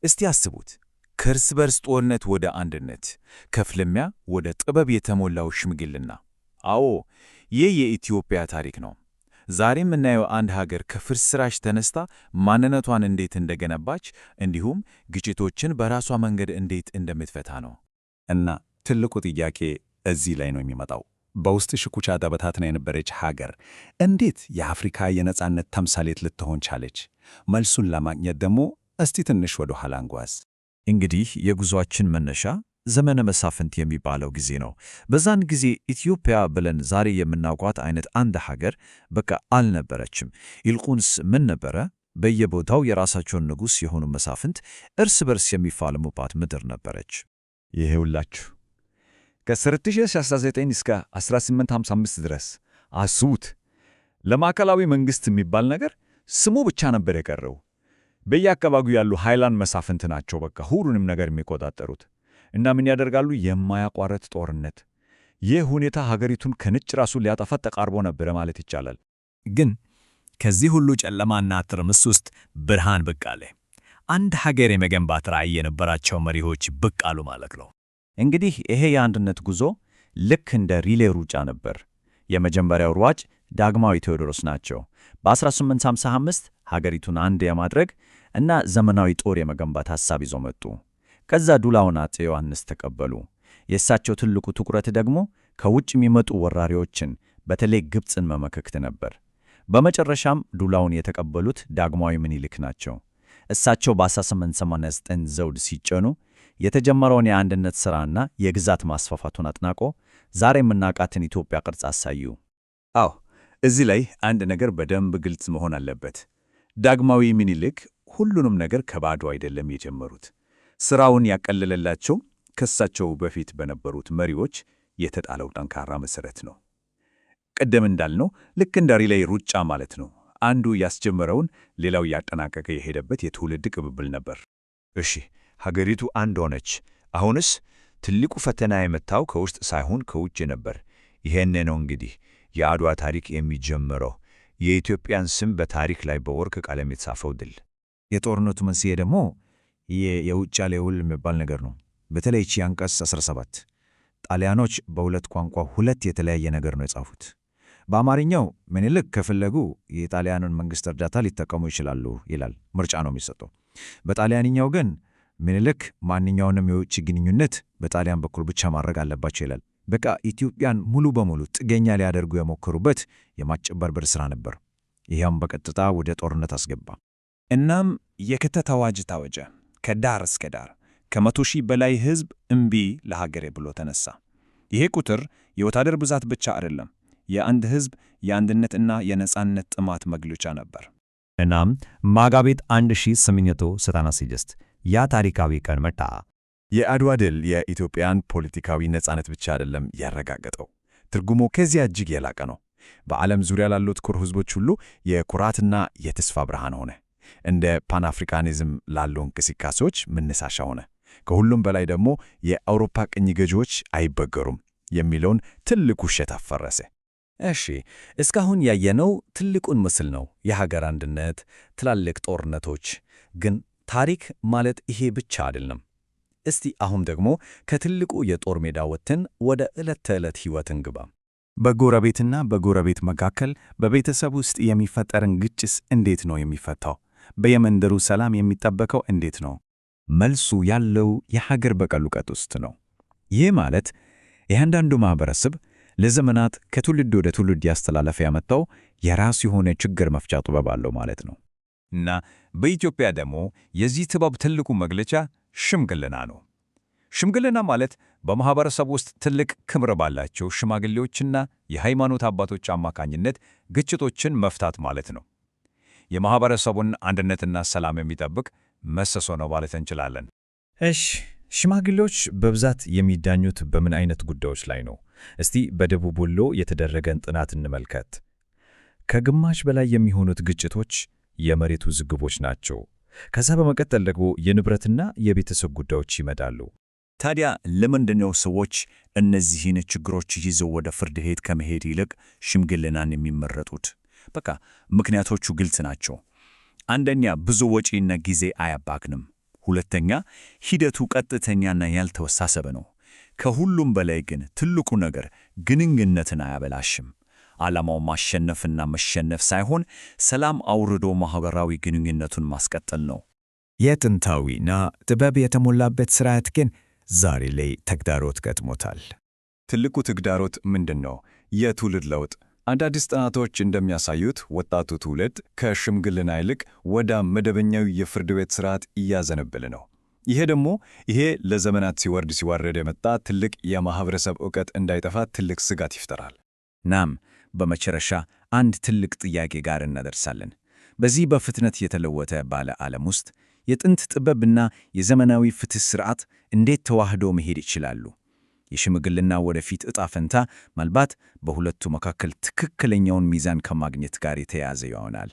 እስቲ አስቡት፣ ከእርስ በርስ ጦርነት ወደ አንድነት፣ ከፍልሚያ ወደ ጥበብ የተሞላው ሽምግልና። አዎ፣ ይህ የኢትዮጵያ ታሪክ ነው። ዛሬ የምናየው አንድ ሀገር ከፍርስራሽ ተነስታ ማንነቷን እንዴት እንደገነባች እንዲሁም ግጭቶችን በራሷ መንገድ እንዴት እንደምትፈታ ነው። እና ትልቁ ጥያቄ እዚህ ላይ ነው የሚመጣው። በውስጥ ሽኩቻ ተበታትና የነበረች ሀገር እንዴት የአፍሪካ የነጻነት ተምሳሌት ልትሆን ቻለች? መልሱን ለማግኘት ደግሞ እስቲ ትንሽ ወደ ኋላ እንጓዝ። እንግዲህ የጉዞአችን መነሻ ዘመነ መሳፍንት የሚባለው ጊዜ ነው። በዛን ጊዜ ኢትዮጵያ ብለን ዛሬ የምናውቋት አይነት አንድ ሀገር በቃ አልነበረችም። ይልቁንስ ምን ነበረ? በየቦታው የራሳቸውን ንጉሥ የሆኑ መሳፍንት እርስ በርስ የሚፋለሙባት ምድር ነበረች። ይሄውላችሁ ከ1919 እስከ 1855 ድረስ አስቡት። ለማዕከላዊ መንግሥት የሚባል ነገር ስሙ ብቻ ነበር የቀረው። በየአካባቢው ያሉ ኃይላን መሳፍንት ናቸው በቃ ሁሉንም ነገር የሚቆጣጠሩት። እና ምን ያደርጋሉ? የማያቋርጥ ጦርነት። ይህ ሁኔታ ሀገሪቱን ከነጭ ራሱ ሊያጠፋ ተቃርቦ ነበረ ማለት ይቻላል። ግን ከዚህ ሁሉ ጨለማና ትርምስ ውስጥ ብርሃን ብቅ አለ። አንድ ሀገር የመገንባት ራዕይ የነበራቸው መሪዎች ብቅ አሉ ማለት ነው። እንግዲህ ይሄ የአንድነት ጉዞ ልክ እንደ ሪሌ ሩጫ ነበር። የመጀመሪያው ሯጭ ዳግማዊ ቴዎድሮስ ናቸው። በ1855 ሀገሪቱን አንድ የማድረግ እና ዘመናዊ ጦር የመገንባት ሐሳብ ይዞ መጡ። ከዛ ዱላውን አፄ ዮሐንስ ተቀበሉ። የእሳቸው ትልቁ ትኩረት ደግሞ ከውጭ የሚመጡ ወራሪዎችን በተለይ ግብፅን መመከት ነበር። በመጨረሻም ዱላውን የተቀበሉት ዳግማዊ ምኒልክ ናቸው። እሳቸው በ1889 ዘውድ ሲጨኑ የተጀመረውን የአንድነት ሥራና የግዛት ማስፋፋቱን አጥናቆ ዛሬ የምናውቃትን ኢትዮጵያ ቅርጽ አሳዩ። አዎ፣ እዚህ ላይ አንድ ነገር በደንብ ግልጽ መሆን አለበት። ዳግማዊ ምኒልክ ሁሉንም ነገር ከባዶ አይደለም የጀመሩት። ሥራውን ያቀለለላቸው ከእሳቸው በፊት በነበሩት መሪዎች የተጣለው ጠንካራ መሠረት ነው። ቀደም እንዳልነው ልክ እንደ ሪሌይ ሩጫ ማለት ነው። አንዱ ያስጀመረውን ሌላው ያጠናቀቀ የሄደበት የትውልድ ቅብብል ነበር። እሺ፣ ሀገሪቱ አንድ ሆነች። አሁንስ ትልቁ ፈተና የመጣው ከውስጥ ሳይሆን ከውጭ ነበር። ይሄን ነው እንግዲህ የአድዋ ታሪክ የሚጀምረው። የኢትዮጵያን ስም በታሪክ ላይ በወርቅ ቀለም የተጻፈው ድል። የጦርነቱ መንስኤ ደግሞ የውጫሌ ውል የሚባል ነገር ነው። በተለይ ይህች አንቀጽ 17 ጣሊያኖች በሁለት ቋንቋ ሁለት የተለያየ ነገር ነው የጻፉት። በአማርኛው ምኒልክ ከፈለጉ የጣሊያንን መንግሥት እርዳታ ሊጠቀሙ ይችላሉ ይላል። ምርጫ ነው የሚሰጠው። በጣሊያንኛው ግን ምኒልክ ማንኛውንም የውጭ ግንኙነት በጣሊያን በኩል ብቻ ማድረግ አለባቸው ይላል። በቃ ኢትዮጵያን ሙሉ በሙሉ ጥገኛ ሊያደርጉ የሞከሩበት የማጭበርበር ሥራ ነበር። ይህም በቀጥታ ወደ ጦርነት አስገባ። እናም የክተት አዋጅ ታወጀ። ከዳር እስከ ዳር ከ100,000 በላይ ሕዝብ እምቢ ለሀገሬ ብሎ ተነሳ። ይሄ ቁጥር የወታደር ብዛት ብቻ አይደለም፣ የአንድ ሕዝብ የአንድነትና የነጻነት ጥማት መግለጫ ነበር። እናም መጋቢት 1896 ያ ታሪካዊ ቀን መጣ። የአድዋ ድል የኢትዮጵያን ፖለቲካዊ ነጻነት ብቻ አይደለም ያረጋገጠው፣ ትርጉሙ ከዚያ እጅግ የላቀ ነው። በዓለም ዙሪያ ላሉት ኩር ሕዝቦች ሁሉ የኩራትና የተስፋ ብርሃን ሆነ። እንደ ፓንአፍሪካኒዝም ላሉ እንቅስቃሴዎች መነሳሻ ሆነ። ከሁሉም በላይ ደግሞ የአውሮፓ ቅኝ ገዢዎች አይበገሩም የሚለውን ትልቅ ውሸት አፈረሰ። እሺ፣ እስካሁን ያየነው ትልቁን ምስል ነው፣ የሀገር አንድነት፣ ትላልቅ ጦርነቶች። ግን ታሪክ ማለት ይሄ ብቻ አይደለም። እስቲ አሁን ደግሞ ከትልቁ የጦር ሜዳ ወጥተን ወደ ዕለት ተዕለት ሕይወት እንግባ። በጎረቤትና በጎረቤት መካከል በቤተሰብ ውስጥ የሚፈጠርን ግጭት እንዴት ነው የሚፈታው? በየመንደሩ ሰላም የሚጠበቀው እንዴት ነው? መልሱ ያለው የሀገር በቀል እውቀት ውስጥ ነው። ይህ ማለት የአንዳንዱ ማኅበረሰብ ለዘመናት ከትውልድ ወደ ትውልድ ያስተላለፈ ያመጣው የራሱ የሆነ ችግር መፍቻ ጥበብ አለው ማለት ነው። እና በኢትዮጵያ ደግሞ የዚህ ጥበብ ትልቁ መግለጫ ሽምግልና ነው። ሽምግልና ማለት በማኅበረሰብ ውስጥ ትልቅ ክብር ባላቸው ሽማግሌዎችና የሃይማኖት አባቶች አማካኝነት ግጭቶችን መፍታት ማለት ነው። የማኅበረሰቡን አንድነትና ሰላም የሚጠብቅ መሰሶ ነው ማለት እንችላለን። እሺ፣ ሽማግሌዎች በብዛት የሚዳኙት በምን አይነት ጉዳዮች ላይ ነው? እስቲ በደቡብ ወሎ የተደረገን ጥናት እንመልከት። ከግማሽ በላይ የሚሆኑት ግጭቶች የመሬት ውዝግቦች ናቸው። ከዛ በመቀጠል ደግሞ የንብረትና የቤተሰብ ጉዳዮች ይመጣሉ። ታዲያ ለምንድነው ሰዎች እነዚህን ችግሮች ይዘው ወደ ፍርድ ቤት ከመሄድ ይልቅ ሽምግልናን የሚመረጡት? ምክንያቶቹ ግልጽ ናቸው። አንደኛ፣ ብዙ ወጪና ጊዜ አያባክንም። ሁለተኛ፣ ሂደቱ ቀጥተኛና ያልተወሳሰበ ነው። ከሁሉም በላይ ግን ትልቁ ነገር ግንኙነትን አያበላሽም። ዓላማው ማሸነፍና መሸነፍ ሳይሆን ሰላም አውርዶ ማኅበራዊ ግንኙነቱን ማስቀጠል ነው። የጥንታዊና ጥበብ የተሞላበት ሥርዓት ግን ዛሬ ላይ ተግዳሮት ገጥሞታል። ትልቁ ተግዳሮት ምንድን ነው? የትውልድ ለውጥ። አንዳንድ ጥናቶች እንደሚያሳዩት ወጣቱ ትውልድ ከሽምግልና ይልቅ ወደ መደበኛው የፍርድ ቤት ሥርዓት እያዘነበለ ነው። ይሄ ለዘመናት ሲወርድ የመጣ ትልቅ የማኅበረሰብ ዕውቀት እንዳይጠፋ ትልቅ ስጋት ይፈጥራል። ናም በመጨረሻ አንድ ትልቅ ጥያቄ ጋር እንደርሳለን። በዚህ በፍጥነት የተለወጠ ባለ ዓለም ውስጥ የጥንት ጥበብና የዘመናዊ ፍትሕ ሥርዓት እንዴት ተዋህዶ መሄድ ይችላሉ? የሽምግልና ወደፊት ዕጣ ፈንታ ምናልባት በሁለቱ መካከል ትክክለኛውን ሚዛን ከማግኘት ጋር የተያያዘ ይሆናል።